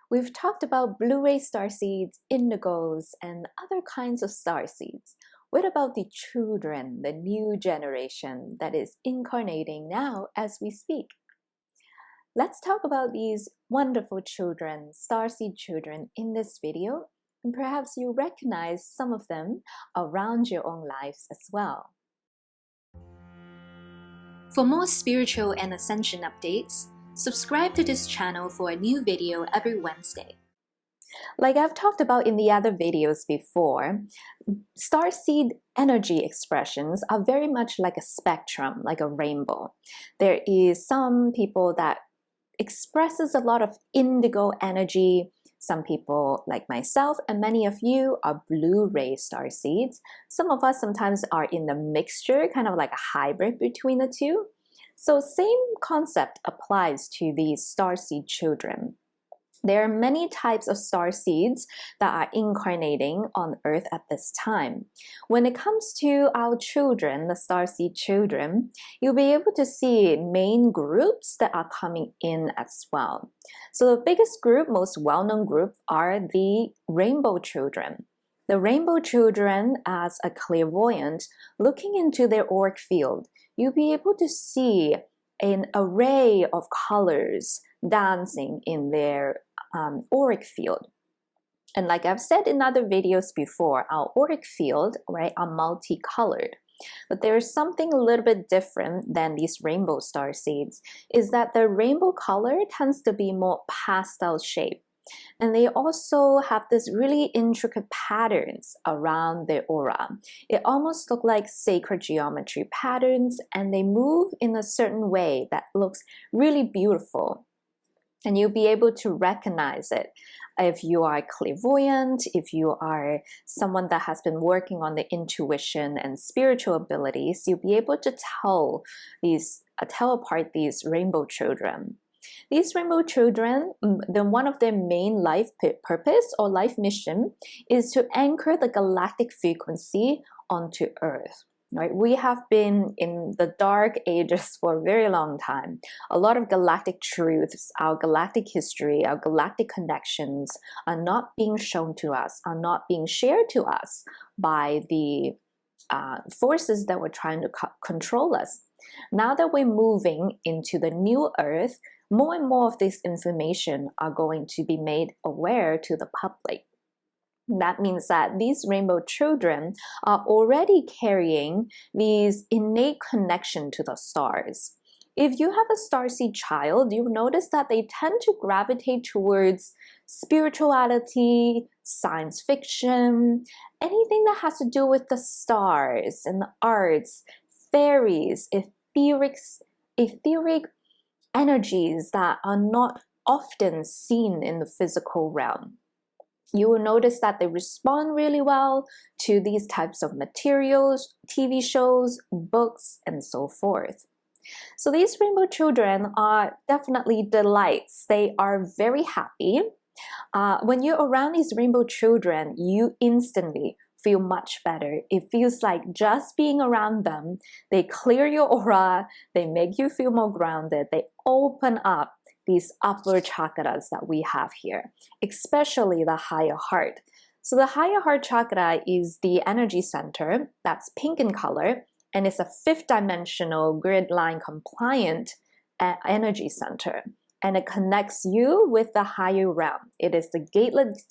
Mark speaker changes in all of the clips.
Speaker 1: We've talked about blue-ray starseeds, indigos, and other kinds of starseeds. What about the children, the new generation that is incarnating now as we speak? Let's talk about these wonderful children, starseed children, in this video, and perhaps you recognize some of them around your own lives as well. For more spiritual and ascension updates, subscribe to this channel for a new video every Wednesday. Like I've talked about in the other videos before, starseed energy expressions are very much like a spectrum, like a rainbow. There is some people that expresses a lot of indigo energy. Some people, like myself and many of you, are blue-ray starseeds. Some of us sometimes are in the mixture, kind of like a hybrid between the two. So same concept applies to these starseed children. There are many types of starseeds that are incarnating on Earth at this time. When it comes to our children, the starseed children, you'll be able to see main groups that are coming in as well. So the biggest group, most well-known group, are the rainbow children. The rainbow children, as a clairvoyant, looking into their auric field, you'll be able to see an array of colors dancing in their auric field. And like I've said in other videos before, our auric field, right, are multicolored. But there's something a little bit different than these rainbow starseeds, is that the rainbow color tends to be more pastel shape. And they also have this really intricate patterns around their aura. It almost looks like sacred geometry patterns, and they move in a certain way that looks really beautiful. And you'll be able to recognize it. If you are clairvoyant, if you are someone that has been working on the intuition and spiritual abilities, you'll be able to tell apart these rainbow children. These rainbow children, one of their main life purpose or life mission is to anchor the galactic frequency onto Earth. Right? We have been in the dark ages for a very long time. A lot of galactic truths, our galactic history, our galactic connections are not being shown to us, are not being shared to us by the forces that were trying to control us. Now that we're moving into the new Earth, more and more of this information are going to be made aware to the public. That means that these rainbow children are already carrying these innate connection to the stars. If you have a starseed child, you'll notice that they tend to gravitate towards spirituality, science fiction, anything that has to do with the stars and the arts, fairies, etheric energies that are not often seen in the physical realm. You will notice that they respond really well to these types of materials, TV shows, books, and so forth. So these rainbow children are definitely delights. They are very happy. When you're around these rainbow children, you instantly feel much better. It feels like just being around them, they clear your aura, they make you feel more grounded, they open up these upper chakras that we have here, especially the higher heart. So the higher heart chakra is the energy center that's pink in color, and it's a fifth dimensional grid line compliant energy center. And it connects you with the higher realm. It is the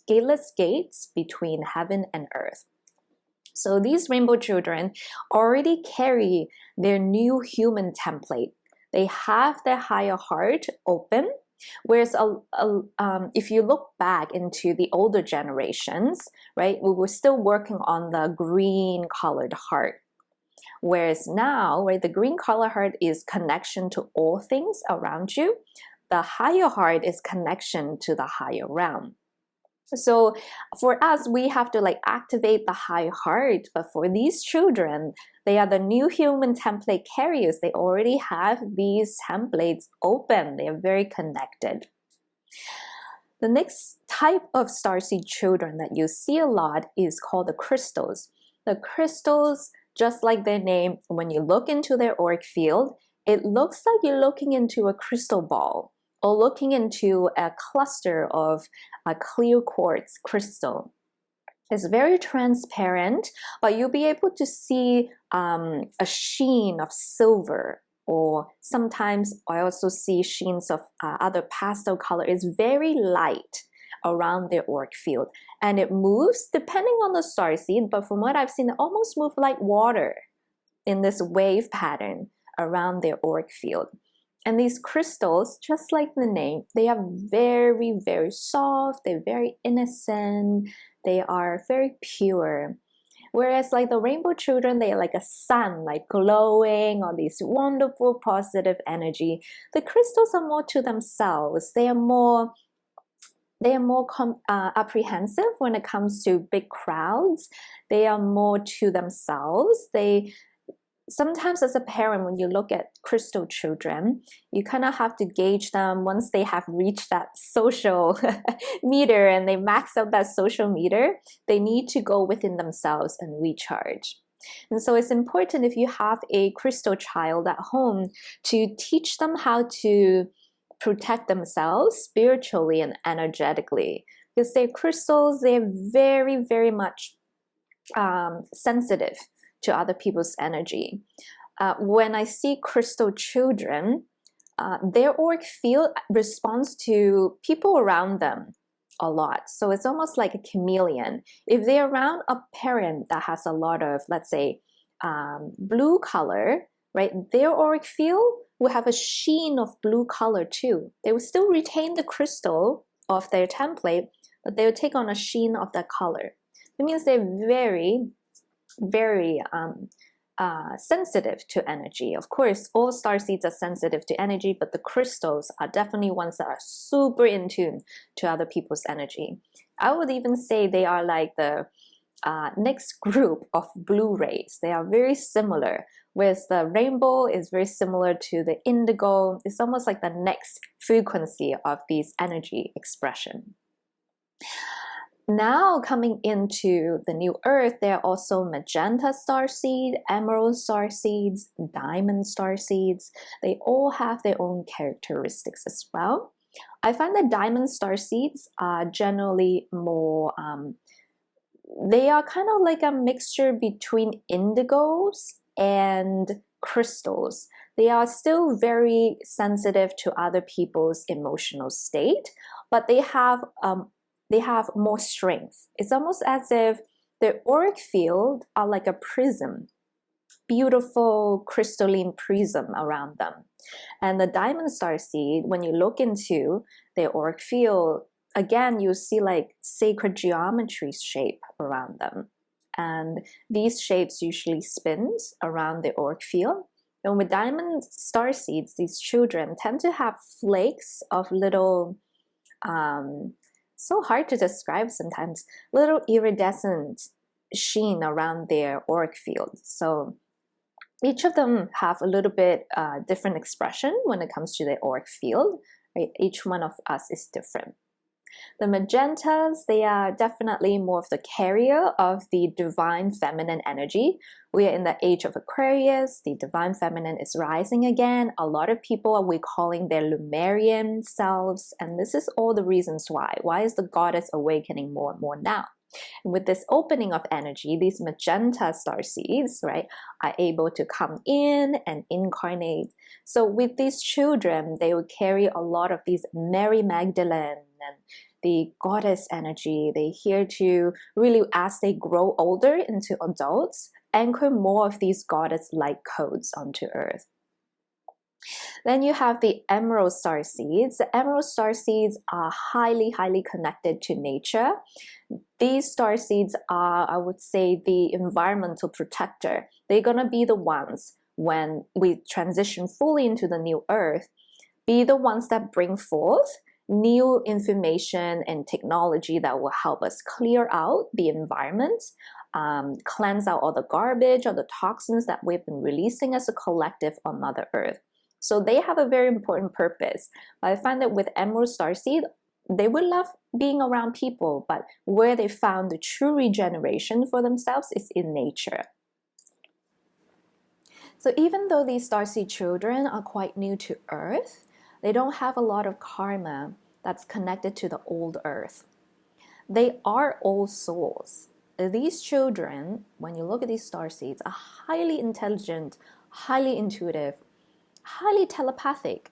Speaker 1: gateless gates between heaven and earth. So these rainbow children already carry their new human template. They have their higher heart open, whereas if you look back into the older generations, right, we were still working on the green colored heart. Whereas now, right, the green color heart is connection to all things around you. The higher heart is connection to the higher realm. So for us, we have to like activate the high heart, but for these children, they are the new human template carriers. They already have these templates open. They are very connected. The next type of starseed children that you see a lot is called the crystals. The crystals, just like their name, when you look into their auric field, it looks like you're looking into a crystal ball, or looking into a cluster of a clear quartz crystal. It's very transparent, but you'll be able to see a sheen of silver, or sometimes I also see sheens of other pastel color. It's very light around the auric field, and it moves depending on the starseed, but from what I've seen, it almost moves like water in this wave pattern around their auric field. And these crystals, just like the name, they are very, very soft, they're very innocent, they are very pure. Whereas like the rainbow children, they are like a sun, like glowing, or these wonderful positive energy. The crystals are more to themselves. They are more apprehensive when it comes to big crowds. They are more to themselves. Sometimes as a parent, when you look at crystal children, you kind of have to gauge them once they have reached that social meter and they max out that social meter. They need to go within themselves and recharge. And so it's important, if you have a crystal child at home, to teach them how to protect themselves spiritually and energetically, because they're crystals. They're very, very much sensitive to other people's energy. When I see crystal children, their auric field responds to people around them a lot. So it's almost like a chameleon. If they're around a parent that has a lot of, let's say, blue color, right, their auric field will have a sheen of blue color too. They will still retain the crystal of their template, but they will take on a sheen of that color. It means they're very, very sensitive to energy. Of course, all starseeds are sensitive to energy, but the crystals are definitely ones that are super in tune to other people's energy. I would even say they are like the next group of blue rays. They are very similar, whereas the rainbow is very similar to the indigo. It's almost like the next frequency of these energy expression. Now coming into the new earth, there are also magenta starseed, emerald starseeds, diamond starseeds. They all have their own characteristics as well. I find that diamond starseeds are generally more, they are kind of like a mixture between indigos and crystals. They are still very sensitive to other people's emotional state, but they have more strength. It's almost as if their auric field are like a prism, beautiful crystalline prism around them. And the diamond starseed, when you look into their auric field, again, you see like sacred geometry shape around them. And these shapes usually spins around the auric field. And with diamond starseeds, these children tend to have flakes of little, so hard to describe sometimes, little iridescent sheen around their auric field. So each of them have a little bit different expression when it comes to their auric field, right? Each one of us is different. The magentas, they are definitely more of the carrier of the divine feminine energy. We are in the age of Aquarius. The divine feminine is rising again. A lot of people are recalling their Lemurian selves, and this is all the reasons why. Why is the goddess awakening more and more now? And with this opening of energy, these magenta starseeds, right, are able to come in and incarnate. So with these children, they will carry a lot of these Mary Magdalene and the goddess energy. They're here to really, as they grow older into adults, anchor more of these goddess-like codes onto earth. Then you have the emerald starseeds. The emerald starseeds are highly, highly connected to nature. These starseeds are, I would say, the environmental protector. They're going to be the ones, when we transition fully into the new earth, be the ones that bring forth new information and technology that will help us clear out the environment, cleanse out all the garbage or the toxins that we've been releasing as a collective on Mother Earth. So they have a very important purpose. I find that with Emerald Starseed, they would love being around people, but where they found the true regeneration for themselves is in nature. So even though these Starseed children are quite new to Earth, They don't have a lot of karma that's connected to the old earth. They are all souls. These children, when you look at these starseeds, are highly intelligent, highly intuitive, highly telepathic,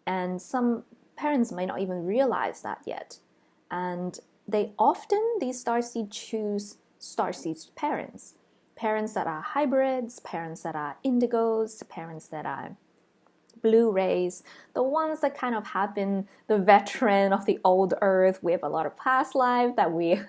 Speaker 1: and some parents might not even realize that yet. And they often, these starseeds, choose starseeds parents. Parents that are hybrids, parents that are indigos, parents that are blue rays, the ones that kind of have been the veteran of the old earth. We have a lot of past life that we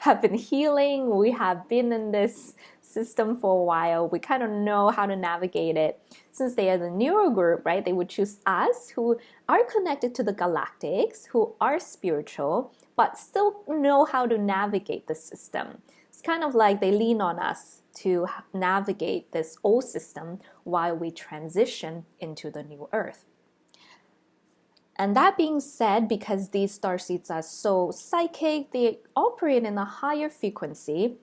Speaker 1: have been healing. We have been in this system for a while. We kind of know how to navigate it. Since they are the newer group, right, they would choose us who are connected to the galactics, who are spiritual, but still know how to navigate the system. It's kind of like they lean on us to navigate this old system while we transition into the new earth. And that being said, because these starseeds are so psychic, they operate in a higher frequency,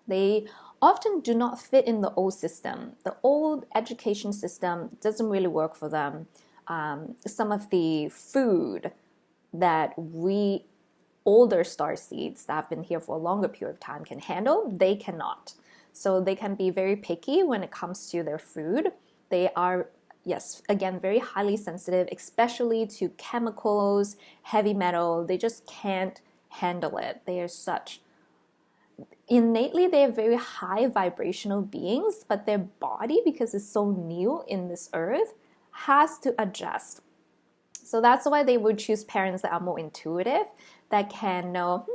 Speaker 1: they often do not fit in the old system. The old education system doesn't really work for them. Some of the food that we older starseeds that have been here for a longer period of time can handle, they cannot. So they can be very picky when it comes to their food. They are, yes, again, very highly sensitive, especially to chemicals, heavy metal. They just can't handle it. They are innately, they are very high vibrational beings, but their body, because it's so new in this earth, has to adjust. So that's why they would choose parents that are more intuitive, that can know,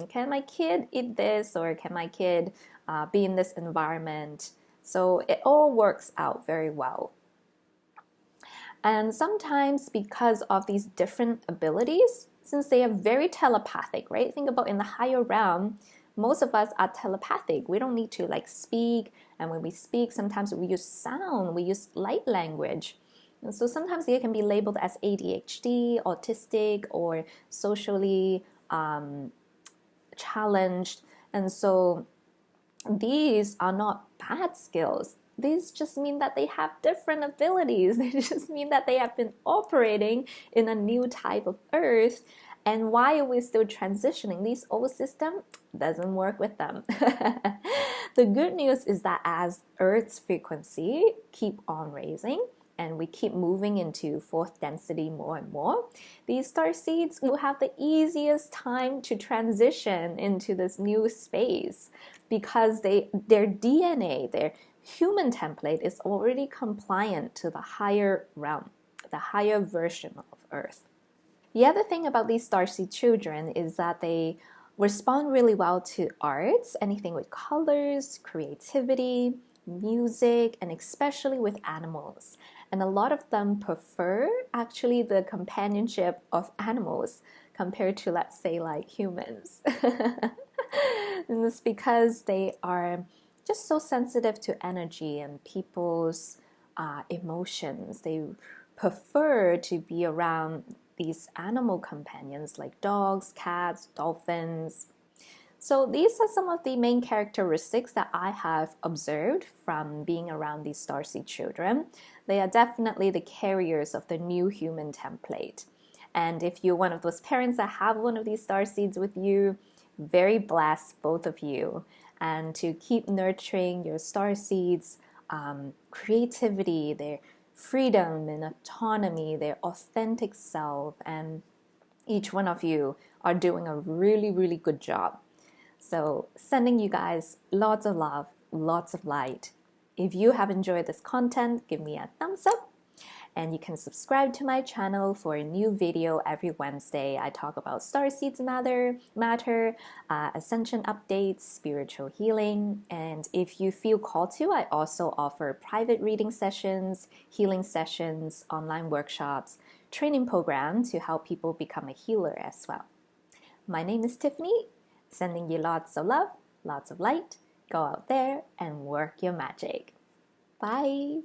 Speaker 1: can my kid eat this, or can my kid be in this environment? So it all works out very well. And sometimes because of these different abilities, since they are very telepathic, right? Think about in the higher realm, most of us are telepathic. We don't need to like speak. And when we speak, sometimes we use sound, we use light language. And so sometimes they can be labeled as ADHD, autistic, or socially challenged. And so these are not bad skills. These just mean that they have different abilities. They just mean that they have been operating in a new type of earth. And why are we still transitioning? This old system doesn't work with them. The good news is that as Earth's frequency keep on raising, and we keep moving into fourth density more and more, these starseeds will have the easiest time to transition into this new space because their DNA, their human template is already compliant to the higher realm, the higher version of Earth. The other thing about these starseed children is that they respond really well to arts, anything with colors, creativity, music, and especially with animals. And a lot of them prefer actually the companionship of animals compared to, let's say, like humans. And it's because they are just so sensitive to energy and people's emotions. They prefer to be around these animal companions like dogs, cats, dolphins. So these are some of the main characteristics that I have observed from being around these starseed children. They are definitely the carriers of the new human template. And if you're one of those parents that have one of these starseeds with you, very blessed, both of you. And to keep nurturing your starseeds' creativity, their freedom and autonomy, their authentic self, and each one of you are doing a really, really good job. So sending you guys lots of love, lots of light. If you have enjoyed this content, give me a thumbs up. And you can subscribe to my channel for a new video every Wednesday. I talk about starseeds matter, ascension updates, spiritual healing. And if you feel called to, I also offer private reading sessions, healing sessions, online workshops, training programs to help people become a healer as well. My name is Tiffany, sending you lots of love, lots of light. Go out there and work your magic. Bye.